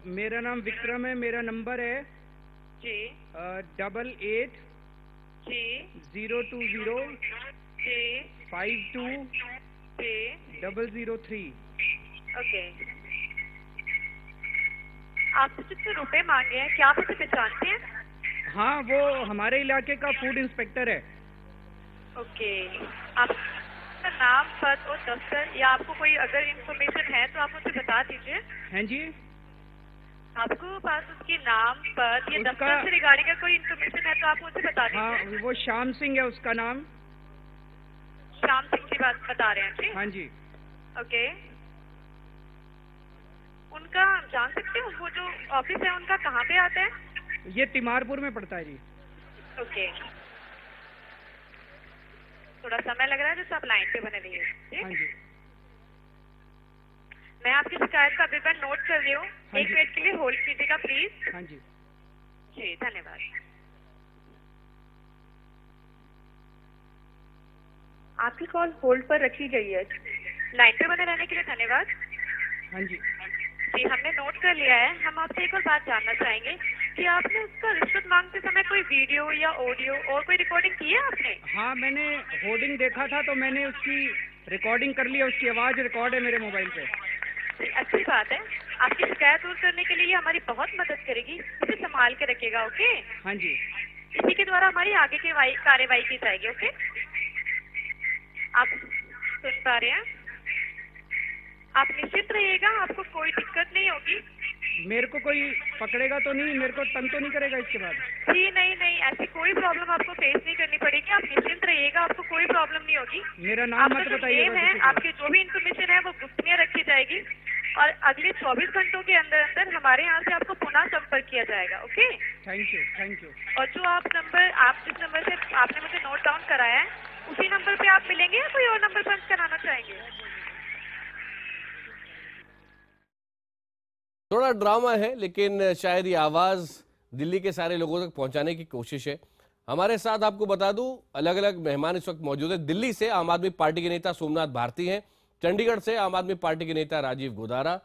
मेरा नाम विक्रम है, मेरा नंबर है जी 88 जी 020 जी 52 जी 003। ओके। आपसे जितने रुपए मांगे हैं, क्या आप उसे पहचानते हैं? हाँ, वो हमारे इलाके का फूड इंस्पेक्टर है। ओके। आपका नाम, पद और दफ्तर, या आपको कोई अगर इंफॉर्मेशन है तो आप मुझे बता दीजिए। हैं जी। आपको पास उसके नाम, पद या उसका- दफ्तर से रिगार्डिंग का कोई इंफॉर्मेशन है तो आप मुझे बता दीजिए। हाँ, वो श्याम सिंह है उसका नाम। श्याम सिंह की बात बता रहे हैं जी? हाँ जी। ओके। उनका जान सकते हो वो जो ऑफिस है उनका कहाँ पे आता है? ये तिमारपुर में पड़ता है जी। ओके। थोड़ा समय लग रहा है जैसे आप लाइन पे बने रहिए। हाँ जी। मैं आपकी शिकायत का विवरण नोट कर रही हूँ। हाँ एक जी। मिनट के लिए होल्ड कीजिएगा प्लीज। हाँ जी। जी धन्यवाद। आपकी कॉल होल्ड पर रखी गई है। लाइन पे बने रहने के लिए धन्यवाद। हाँ जी। जी हमने नोट कर लिया है। हम आपसे एक और बात जानना चाहेंगे कि आपने उसका रिश्वत मांगते समय कोई वीडियो या ऑडियो और कोई रिकॉर्डिंग की है आपने? हाँ, मैंने होर्डिंग देखा था तो मैंने उसकी रिकॉर्डिंग कर ली है। उसकी आवाज रिकॉर्ड है मेरे मोबाइल पे। अच्छी बात है। आपकी शिकायत दूर करने के लिए ये हमारी बहुत मदद करेगी। इसे संभाल के रखिएगा। ओके। हाँ जी। इसी के द्वारा हमारी आगे की कार्यवाही की जाएगी। ओके। आप सुन पा रहे हैं? आप निश्चित रहिएगा, आपको कोई दिक्कत नहीं होगी। मेरे को कोई पकड़ेगा तो नहीं, मेरे को तंग तो नहीं करेगा इसके बाद? जी नहीं नहीं, ऐसी कोई प्रॉब्लम आपको फेस नहीं करनी पड़ेगी। आप निश्चिंत रहिएगा, आपको कोई प्रॉब्लम नहीं होगी। मेरा नाम मत आपका जो बताइएगा नेम है, किसी को। आपकी जो भी इंफॉर्मेशन है वो गुप्तनीय रखी जाएगी और अगले 24 घंटों के अंदर अंदर हमारे यहाँ से आपको पुनः संपर्क किया जाएगा। Okay. Thank you, thank you. और जो आप जिस नंबर से आपने मुझे नोट डाउन कराया है, उसी नंबर पे आप मिलेंगे या कोई और नंबर पंच कराना चाहेंगे? थोड़ा ड्रामा है लेकिन शायद ये आवाज दिल्ली के सारे लोगों तक पहुंचाने की कोशिश है। हमारे साथ आपको बता दूं अलग अलग मेहमान इस वक्त मौजूद है। दिल्ली से आम आदमी पार्टी के नेता सोमनाथ भारती हैं, चंडीगढ़ से आम आदमी पार्टी के नेता राजीव गोदारा,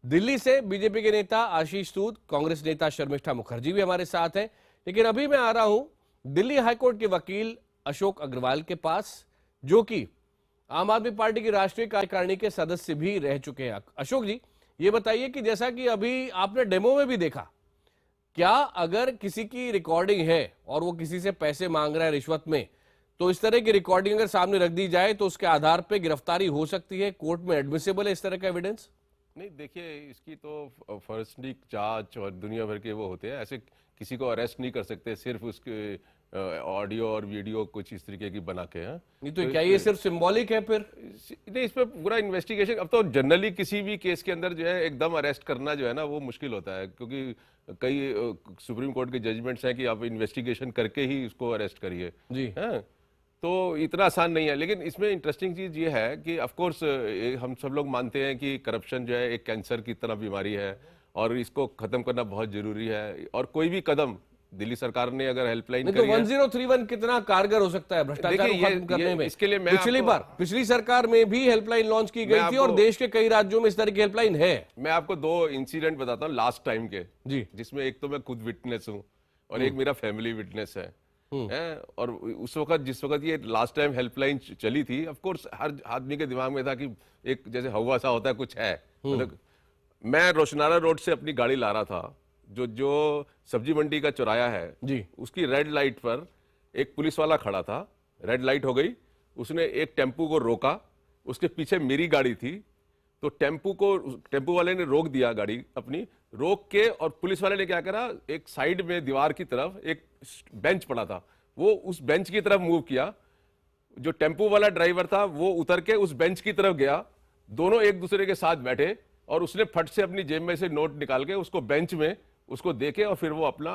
दिल्ली से बीजेपी के नेता आशीष सूद, कांग्रेस नेता शर्मिष्ठा मुखर्जी भी हमारे साथ हैं। लेकिन अभी मैं आ रहा हूं दिल्ली हाईकोर्ट के वकील अशोक अग्रवाल के पास, जो कि आम आदमी पार्टी की राष्ट्रीय कार्यकारिणी के सदस्य भी रह चुके हैं। अशोक जी, ये बताइए कि जैसा कि अभी आपने डेमो में भी देखा, क्या अगर किसी की रिकॉर्डिंग है और वो किसी से पैसे मांग रहा है रिश्वत में, तो इस तरह की रिकॉर्डिंग अगर सामने रख दी जाए तो उसके आधार पे गिरफ्तारी हो सकती है? कोर्ट में एडमिसिबल है इस तरह का एविडेंस? नहीं, देखिए इसकी तो फॉरेंसिक जांच और दुनिया भर के वो होते हैं। ऐसे किसी को अरेस्ट नहीं कर सकते सिर्फ उसके ऑडियो और वीडियो कुछ इस तरीके की बना के। नहीं तो क्या ये सिर्फ सिंबॉलिक है फिर? नहीं, इस पर पूरा इन्वेस्टिगेशन। अब तो जनरली किसी भी केस के अंदर जो है एकदम अरेस्ट करना जो है ना वो मुश्किल होता है, क्योंकि कई सुप्रीम कोर्ट के जजमेंट्स हैं कि आप इन्वेस्टिगेशन करके ही उसको अरेस्ट करिए जी। हैं, तो इतना आसान नहीं है। लेकिन इसमें इंटरेस्टिंग चीज़ ये है कि ऑफ कोर्स हम सब लोग मानते हैं कि करप्शन जो है एक कैंसर की तरह बीमारी है और इसको खत्म करना बहुत जरूरी है। और कोई भी कदम दिल्ली सरकार ने अगर हेल्पलाइन तो 1031 कितना कारगर हो सकता है भ्रष्टाचार को खत्म करने में? इसके लिए मैं पिछली सरकार में भी हेल्पलाइन लॉन्च की गई थी और देश के कई राज्यों में इस तरह की हेल्पलाइन है। मैं आपको 2 इंसिडेंट बताता हूँ लास्ट टाइम के जी, जिसमें एक तो मैं खुद विटनेस हूँ और एक मेरा फैमिली विटनेस है। और उस वक्त जिस वक्त ये लास्ट टाइम हेल्पलाइन चली थी, ऑफ कोर्स हर आदमी के दिमाग में था कि एक जैसे हवा सा होता है कुछ है। मतलब मैं रोशनारा रोड से अपनी गाड़ी ला रहा था, जो सब्जी मंडी का चौराया है जी, उसकी रेड लाइट पर एक पुलिस वाला खड़ा था। रेड लाइट हो गई, उसने एक टेम्पू को रोका, उसके पीछे मेरी गाड़ी थी, तो टेम्पू वाले ने रोक दिया गाड़ी अपनी, रोक के और पुलिस वाले ने क्या करा, एक साइड में दीवार की तरफ एक बेंच पड़ा था, वो उस बेंच की तरफ मूव किया। जो टेम्पू वाला ड्राइवर था वो उतर के उस बेंच की तरफ गया, दोनों एक दूसरे के साथ बैठे और उसने फट से अपनी जेब में से नोट निकाल के उसको बेंच में उसको देके और फिर वो अपना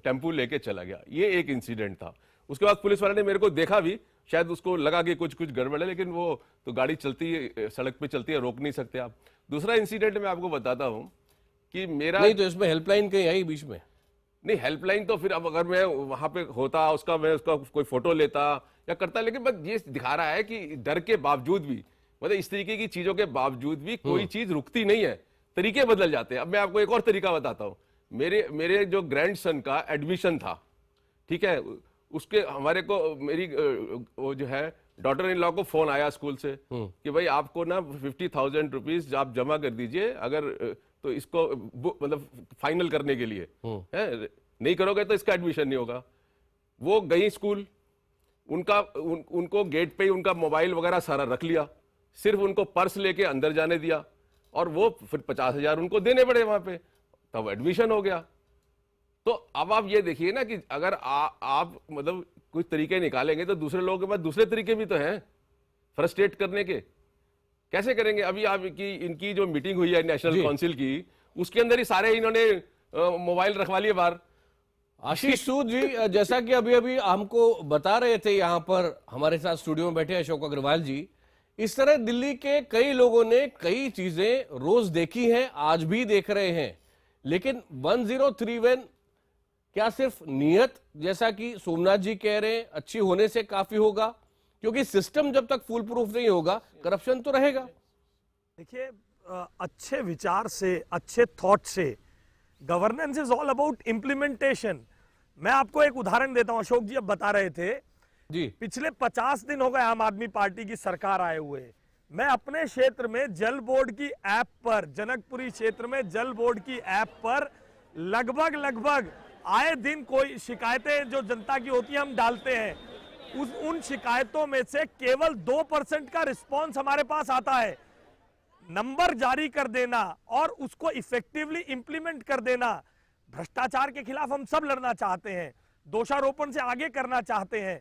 टेम्पू लेके चला गया। ये एक इंसिडेंट था। उसके बाद पुलिस वाले ने मेरे को देखा भी, शायद उसको लगा कि कुछ गड़बड़ है, लेकिन वो तो गाड़ी चलती है, सड़क पे चलती है, रोक नहीं सकते आप। दूसरा इंसिडेंट मैं आपको बताता हूं कि मेरा नहीं तो इसमें हेल्पलाइन कहीं आई बीच में? नहीं, हेल्पलाइन तो फिर अब अगर मैं वहां पे होता मैं उसका कोई फोटो लेता या करता, लेकिन बस ये दिखा रहा है कि डर के बावजूद भी, मतलब इस तरीके की चीजों के बावजूद भी कोई चीज रुकती नहीं है, तरीके बदल जाते हैं। अब मैं आपको एक और तरीका बताता हूं। मेरे जो ग्रैंडसन का एडमिशन था, ठीक है, उसके हमारे को मेरी वो जो है डॉटर इन लॉ को फोन आया स्कूल से कि भाई आपको ना 50,000 रुपीज आप जमा कर दीजिए, अगर तो इसको मतलब फाइनल करने के लिए है, नहीं करोगे तो इसका एडमिशन नहीं होगा। वो गई स्कूल, उनको गेट पे ही उनका मोबाइल वगैरह सारा रख लिया, सिर्फ उनको पर्स लेके अंदर जाने दिया और वो फिर 50,000 उनको देने पड़े वहां पे, तब एडमिशन हो गया। तो अब आप ये देखिए ना कि अगर आप मतलब कुछ तरीके निकालेंगे तो दूसरे लोगों के पास दूसरे तरीके भी तो हैं फ्रस्ट्रेट करने के। कैसे करेंगे? अभी आप इनकी जो मीटिंग हुई है नेशनल काउंसिल की, उसके अंदर ही सारे इन्होंने मोबाइल रखवा लिए बाहर। आशीष सूद जी, जैसा कि अभी हमको बता रहे थे यहाँ पर हमारे साथ स्टूडियो में बैठे अशोक अग्रवाल जी, इस तरह दिल्ली के कई लोगों ने कई चीजें रोज देखी हैं, आज भी देख रहे हैं, लेकिन 1031 क्या सिर्फ नीयत, जैसा कि सोमनाथ जी कह रहे हैं, अच्छी होने से काफी होगा? क्योंकि सिस्टम जब तक फुल प्रूफ नहीं होगा करप्शन तो रहेगा। देखिए, अच्छे विचार से, अच्छे थॉट से, governance is all about implementation. मैं आपको एक उदाहरण देता हूं। अशोक जी अब बता रहे थे जी, पिछले 50 दिन हो गए आम आदमी पार्टी की सरकार आए हुए। मैं अपने क्षेत्र में जल बोर्ड की ऐप पर, जनकपुरी क्षेत्र में जल बोर्ड की ऐप पर लगभग आए दिन कोई शिकायतें जो जनता की होती है हम डालते हैं। उन शिकायतों में से केवल 2% का रिस्पॉन्स हमारे पास आता है। नंबर जारी कर देना और उसको इफेक्टिवली इंप्लीमेंट कर देना। भ्रष्टाचार के खिलाफ हम सब लड़ना चाहते हैं, दोषारोपण से आगे करना चाहते हैं।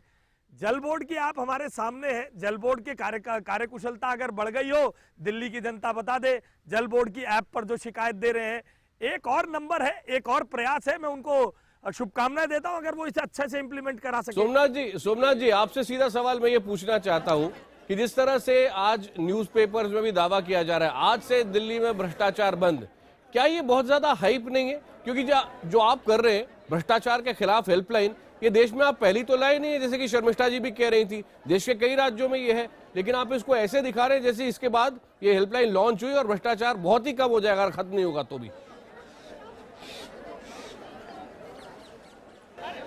जल बोर्ड की ऐप हमारे सामने है। जल बोर्ड के कार्यकुशलता अगर बढ़ गई हो, दिल्ली की जनता बता दे। जल बोर्ड की ऐप पर जो शिकायत दे रहे हैं, एक और नंबर है, एक और प्रयास है। मैं उनको शुभकामनाएं देता हूं अगर वो इसे अच्छे से इंप्लीमेंट करा सके। सोमनाथ जी आपसे सीधा सवाल मैं ये पूछना चाहता हूं कि जिस तरह से आज न्यूज़पेपर्स में भी दावा किया जा रहा है आज से दिल्ली में भ्रष्टाचार बंद, क्या ये बहुत ज्यादा हाइप नहीं है? क्योंकि जो आप कर रहे हैं भ्रष्टाचार के खिलाफ हेल्पलाइन, ये देश में आप पहली तो लाए नहीं है, जैसे कि शर्मिष्ठा जी भी कह रही थी, देश के कई राज्यों में ये है, लेकिन आप इसको ऐसे दिखा रहे हैं जैसे इसके बाद ये हेल्पलाइन लॉन्च हुई और भ्रष्टाचार बहुत ही कम हो जाएगा अगर खत्म नहीं होगा तो भी।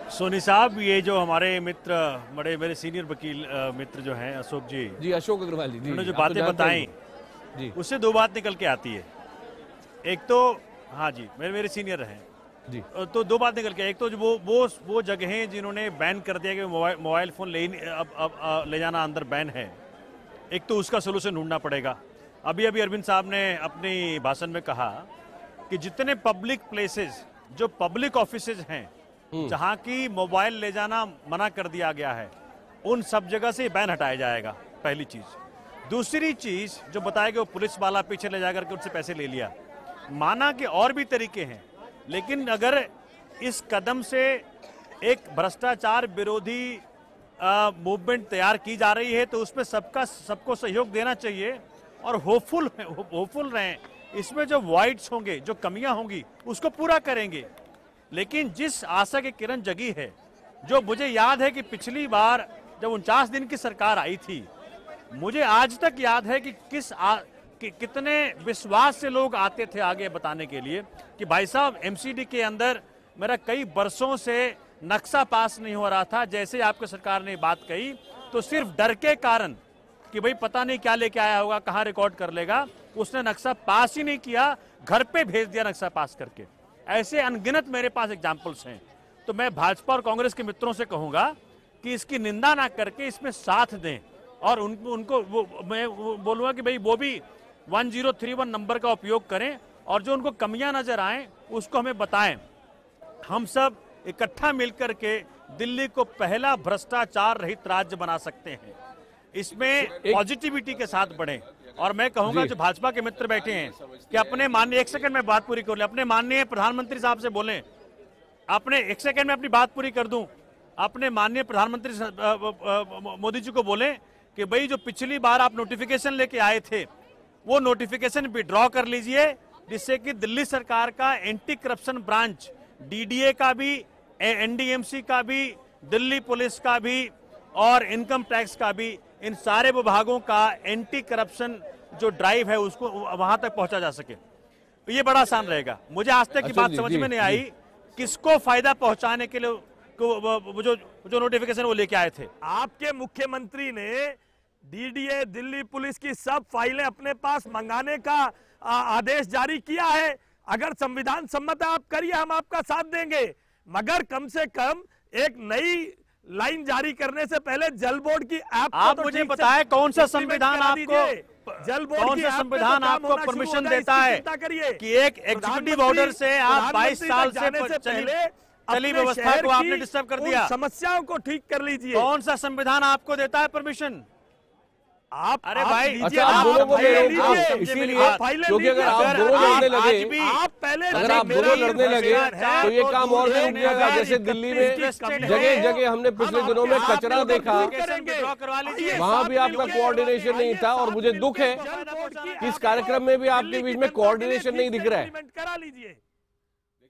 सोनी साहब, ये जो हमारे मित्र, बड़े मेरे सीनियर वकील मित्र जो हैं अशोक जी, अशोक अग्रवाल जी, उन्होंने जो बातें बताई जी, उससे 2 बात निकल के आती है। एक तो हाँ जी, मेरे सीनियर हैं जी, तो 2 बात निकल के, एक तो वो जगहें जिन्होंने बैन कर दिया कि मोबाइल फोन ले जाना अंदर बैन है, एक तो उसका सोल्यूशन ढूंढना पड़ेगा। अभी अरविंद साहब ने अपनी भाषण में कहा कि जितने पब्लिक प्लेसेस, जो पब्लिक ऑफिसेज हैं, जहां की मोबाइल ले जाना मना कर दिया गया है, उन सब जगह से बैन हटाया जाएगा, पहली चीज। दूसरी चीज जो बताया कि वो पुलिस वाला पीछे ले जाकर के उनसे पैसे ले लिया, माना कि और भी तरीके हैं, लेकिन अगर इस कदम से एक भ्रष्टाचार विरोधी मूवमेंट तैयार की जा रही है तो उसमें सबको सहयोग देना चाहिए और होपफुल रहें। इसमें जो वाइड्स होंगे, जो कमियां होंगी, उसको पूरा करेंगे। लेकिन जिस आशा की किरण जगी है, जो मुझे याद है कि पिछली बार जब 49 दिन की सरकार आई थी, मुझे आज तक याद है कि कितने विश्वास से लोग आते थे आगे बताने के लिए कि भाई साहब एमसीडी के अंदर मेरा कई वर्षों से नक्शा पास नहीं हो रहा था। जैसे आपकी सरकार ने बात कही तो सिर्फ डर के कारण कि भाई पता नहीं क्या लेके आया होगा, कहाँ रिकॉर्ड कर लेगा, उसने नक्शा पास ही नहीं किया, घर पे भेज दिया नक्शा पास करके। ऐसे अनगिनत मेरे पास एग्जाम्पल्स हैं। तो मैं भाजपा और कांग्रेस के मित्रों से कहूंगा कि इसकी निंदा ना करके इसमें साथ दें और उनको मैं बोलूंगा कि भाई वो भी 1031 नंबर का उपयोग करें और जो उनको कमियां नजर आए उसको हमें बताएं। हम सब इकट्ठा मिलकर के दिल्ली को पहला भ्रष्टाचार रहित राज्य बना सकते हैं। इसमें पॉजिटिविटी के साथ बढ़े। और मैं कहूंगा जो भाजपा के मित्र बैठे हैं कि अपने माननीय, एक सेकंड में बात पूरी कर ले, अपने माननीय प्रधानमंत्री साहब से बोलें, अपने एक सेकंड में अपनी बात पूरी कर दूं, अपने माननीय प्रधानमंत्री मोदी जी को बोलें कि भाई जो पिछली बार आप नोटिफिकेशन लेके आए थे वो नोटिफिकेशन विड्रॉ कर लीजिए, जिससे कि दिल्ली सरकार का एंटी करप्शन ब्रांच, डीडीए का भी, एनडीएमसी का भी, दिल्ली पुलिस का भी और इनकम टैक्स का भी, इन सारे विभागों का एंटी करप्शन जो ड्राइव है उसको वहां तक पहुंचा जा सके। तो ये बड़ा आसान रहेगा। मुझे आज तक की बात समझ में नहीं आई किसको फायदा पहुंचाने के लिए जो नोटिफिकेशन वो लेके आए थे। आपके मुख्यमंत्री ने डीडीए, दिल्ली पुलिस की सब फाइलें अपने पास मंगाने का आदेश जारी किया है। अगर संविधान सम्मत है आप करिए, हम आपका साथ देंगे, मगर कम से कम एक नई लाइन जारी करने से पहले जल बोर्ड की ऐप आप मुझे बताएं कौन सा संविधान आपको, जल बोर्ड कौन सा संविधान आपको परमिशन देता है कि एक एग्जीक्यूटिव ऑर्डर से आप 22 साल से चली व्यवस्था को आपने डिस्टर्ब कर दिया। समस्याओं को ठीक कर लीजिए। कौन सा संविधान आपको देता है परमिशन? आप अरे भाई, अच्छा आप दोनों को इसीलिए क्योंकि अगर आप दोनों लड़ने लगे, अगर आप दोनों लड़ने लगे तो ये काम और भी रुक जाएगा। जैसे दिल्ली में जगह जगह हमने पिछले दिनों में कचरा देखा, वहां भी आपका कोऑर्डिनेशन नहीं था और मुझे दुख है कि इस कार्यक्रम में भी आपके बीच में कोऑर्डिनेशन नहीं दिख रहा है। करा लीजिए।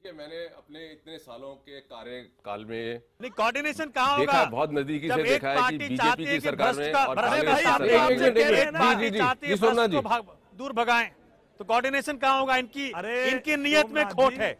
मैंने अपने इतने सालों के कार्यकाल में नहीं कोऑर्डिनेशन कहाँ होगा? देखा, बहुत नजदीकी से देखा है कि बीजेपी की सरकार में और कांग्रेस सोमनाथ जी दूर भगाएं तो कोऑर्डिनेशन कहाँ होगा? इनकी नियत में खोट है।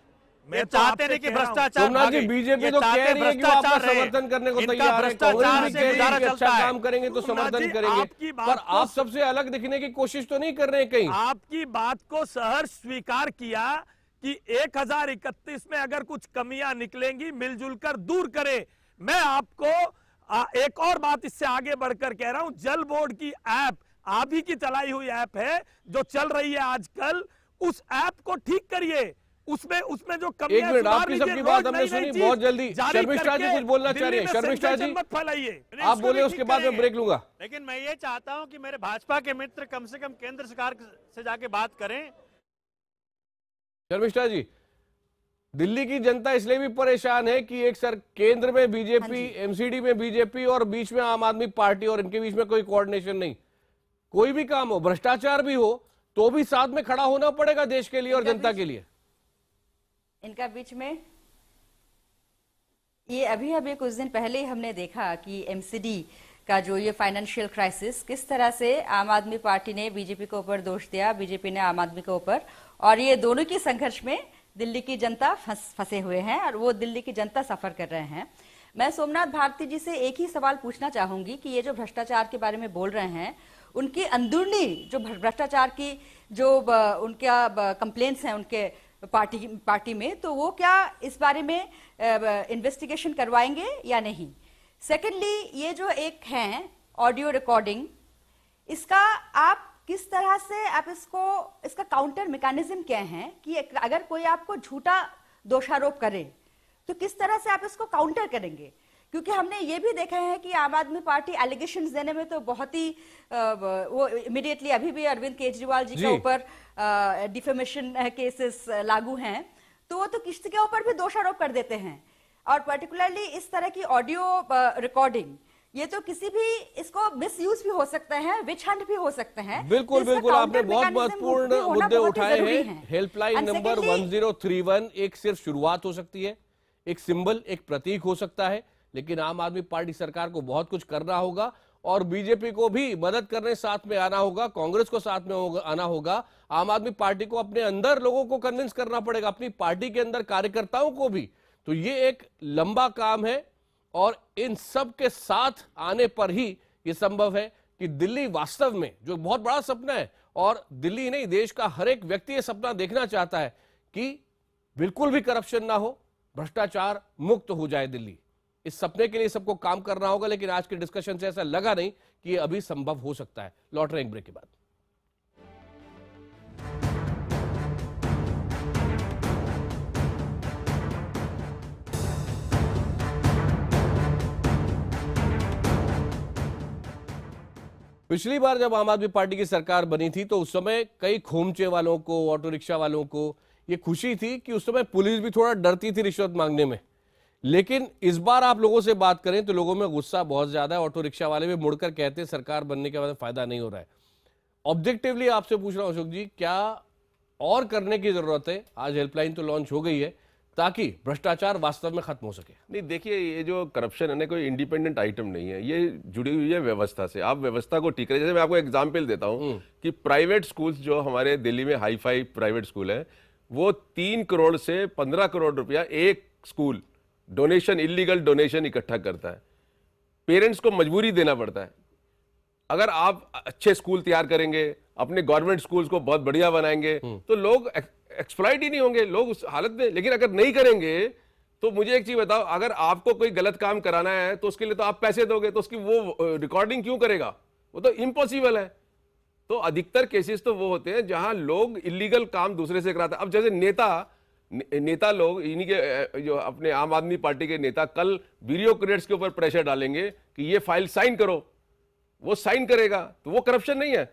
मैं चाहते नहीं कि भ्रष्टाचार। सोमनाथ जी, बीजेपी तो कह रही है कि वो आपका समर्थन करने को तैयार है, कांग्रेस भी कह रही है कि अच्छा काम करेंगे तो समर्थन करेंगे, पर आप सबसे अलग दिखने की कोशिश तो नहीं कर रहे कहीं? आपकी बात को सहर्ष स्वीकार किया कि 1031 में अगर कुछ कमियां निकलेंगी मिलजुल कर दूर करें। मैं आपको एक और बात इससे आगे बढ़कर कह रहा हूं, जल बोर्ड की ऐप, आप ही की चलाई हुई ऐप है जो चल रही है आजकल, उस ऐप को ठीक करिए। उसमें जो कमियां, एक मिनट, आपकी सबकी बात हमने सुनी, बहुत जल्दी शर्मिष्ठा जी कुछ बोलना चाह रही है। शर्मिष्ठा जी मत फैलाइए, आप बोले, उसके बाद मैं ब्रेक लूंगा। लेकिन मैं ये चाहता हूं कि मेरे भाजपा के मित्र कम से कम केंद्र सरकार से जाके बात करें। शर्मिष्ठा जी, दिल्ली की जनता इसलिए भी परेशान है कि एक सर केंद्र में बीजेपी, एमसीडी में बीजेपी और बीच में आम आदमी पार्टी, और इनके बीच में कोई कोऑर्डिनेशन नहीं। कोई भी काम हो, भ्रष्टाचार भी हो, तो भी साथ में खड़ा होना पड़ेगा देश के लिए और जनता के लिए। इनका बीच में ये अभी कुछ दिन पहले ही हमने देखा कि एमसीडी का जो ये फाइनेंशियल क्राइसिस, किस तरह से आम आदमी पार्टी ने बीजेपी के ऊपर दोष दिया, बीजेपी ने आम आदमी के ऊपर, और ये दोनों की संघर्ष में दिल्ली की जनता फंसे हुए हैं और वो दिल्ली की जनता सफर कर रहे हैं। मैं सोमनाथ भारती जी से एक ही सवाल पूछना चाहूंगी कि ये जो भ्रष्टाचार के बारे में बोल रहे हैं, उनकी अंदरूनी जो भ्रष्टाचार की जो उनका कंप्लेंट्स हैं उनके पार्टी में, तो वो क्या इस बारे में इन्वेस्टिगेशन करवाएंगे या नहीं? सेकेंडली, ये जो एक है ऑडियो रिकॉर्डिंग, इसका आप किस तरह से आप इसका काउंटर मैकेनिज्म क्या है कि अगर कोई आपको झूठा दोषारोप करे तो किस तरह से आप इसको काउंटर करेंगे? क्योंकि हमने ये भी देखा है कि आम आदमी पार्टी एलिगेशंस देने में तो बहुत ही वो इमीडिएटली अभी भी अरविंद केजरीवाल जी के ऊपर डिफेमेशन केसेस लागू हैं, तो वो तो किसी के ऊपर भी दोषारोप कर देते हैं। और पर्टिकुलरली इस तरह की ऑडियो रिकॉर्डिंग, ये तो किसी भी इसको मिसयूज भी हो सकता है, विच हंट भी हो सकते हैं। बिल्कुल बिल्कुल, आपने बहुत महत्वपूर्ण मुद्दे उठाए हैं। हेल्पलाइन नंबर 1031 एक सिर्फ शुरुआत हो सकती है, एक सिंबल, एक प्रतीक हो सकता है, लेकिन आम आदमी पार्टी सरकार को बहुत कुछ करना होगा और बीजेपी को भी मदद करने साथ में आना होगा, कांग्रेस को साथ में आना होगा। आम आदमी पार्टी को अपने अंदर लोगों को कन्विंस करना पड़ेगा, अपनी पार्टी के अंदर कार्यकर्ताओं को भी। तो ये एक लंबा काम है और इन सब के साथ आने पर ही ये संभव है कि दिल्ली वास्तव में, जो बहुत बड़ा सपना है, और दिल्ली नहीं देश का हर एक व्यक्ति ये सपना देखना चाहता है कि बिल्कुल भी करप्शन ना हो, भ्रष्टाचार मुक्त हो जाए दिल्ली। इस सपने के लिए सबको काम करना होगा, लेकिन आज के डिस्कशन से ऐसा लगा नहीं कि ये अभी संभव हो सकता है। लौट रहे हैं एक ब्रेक के बाद। पिछली बार जब आम आदमी पार्टी की सरकार बनी थी तो उस समय कई खोमचे वालों को, ऑटो रिक्शा वालों को ये खुशी थी कि उस समय पुलिस भी थोड़ा डरती थी रिश्वत मांगने में। लेकिन इस बार आप लोगों से बात करें तो लोगों में गुस्सा बहुत ज्यादा है। ऑटो रिक्शा वाले भी मुड़कर कहते हैं सरकार बनने के बाद फायदा नहीं हो रहा है। ऑब्जेक्टिवली आपसे पूछ रहा हूं अशोक जी, क्या और करने की जरूरत है? आज हेल्पलाइन तो लॉन्च हो गई है ताकि भ्रष्टाचार वास्तव में खत्म हो सके। नहीं, देखिए, ये जो करप्शन है ना, कोई इंडिपेंडेंट आइटम नहीं है, ये जुड़ी हुई है व्यवस्था से। आप व्यवस्था को ठीक करें। जैसे मैं आपको एग्जांपल देता हूं कि प्राइवेट स्कूल्स जो हमारे दिल्ली में हाई फाई प्राइवेट स्कूल है, वो 3 करोड़ से 15 करोड़ रुपया एक स्कूल डोनेशन, इलीगल डोनेशन इकट्ठा करता है। पेरेंट्स को मजबूरी देना पड़ता है। अगर आप अच्छे स्कूल तैयार करेंगे, अपने गवर्नमेंट स्कूल्स को बहुत बढ़िया बनाएंगे, तो लोग एक्सप्लॉइट ही नहीं होंगे, लोग उस हालत में। लेकिन अगर नहीं करेंगे तो मुझे एक चीज बताओ, अगर आपको कोई गलत काम कराना है तो उसके लिए तो आप पैसे दोगे, तो उसकी वो रिकॉर्डिंग क्यों करेगा? वो तो इम्पॉसिबल है। तो अधिकतर केसेस तो वो होते हैं जहां लोग इलीगल काम दूसरे से कराते हैं। अब जैसे नेता लोग, इन्हीं के जो अपने आम आदमी पार्टी के नेता कल ब्यूरोक्रेट्स के ऊपर प्रेशर डालेंगे कि ये फाइल साइन करो, वो साइन करेगा, तो वो करप्शन नहीं है।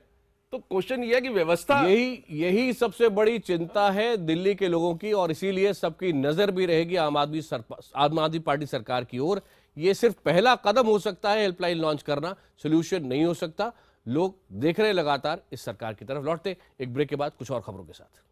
तो क्वेश्चन ये है कि व्यवस्था, यही सबसे बड़ी चिंता है दिल्ली के लोगों की, और इसीलिए सबकी नजर भी रहेगी आम आदमी पार्टी सरकार की ओर। ये सिर्फ पहला कदम हो सकता है हेल्पलाइन लॉन्च करना, सोल्यूशन नहीं हो सकता। लोग देख रहे लगातार इस सरकार की तरफ। लौटते एक ब्रेक के बाद कुछ और खबरों के साथ।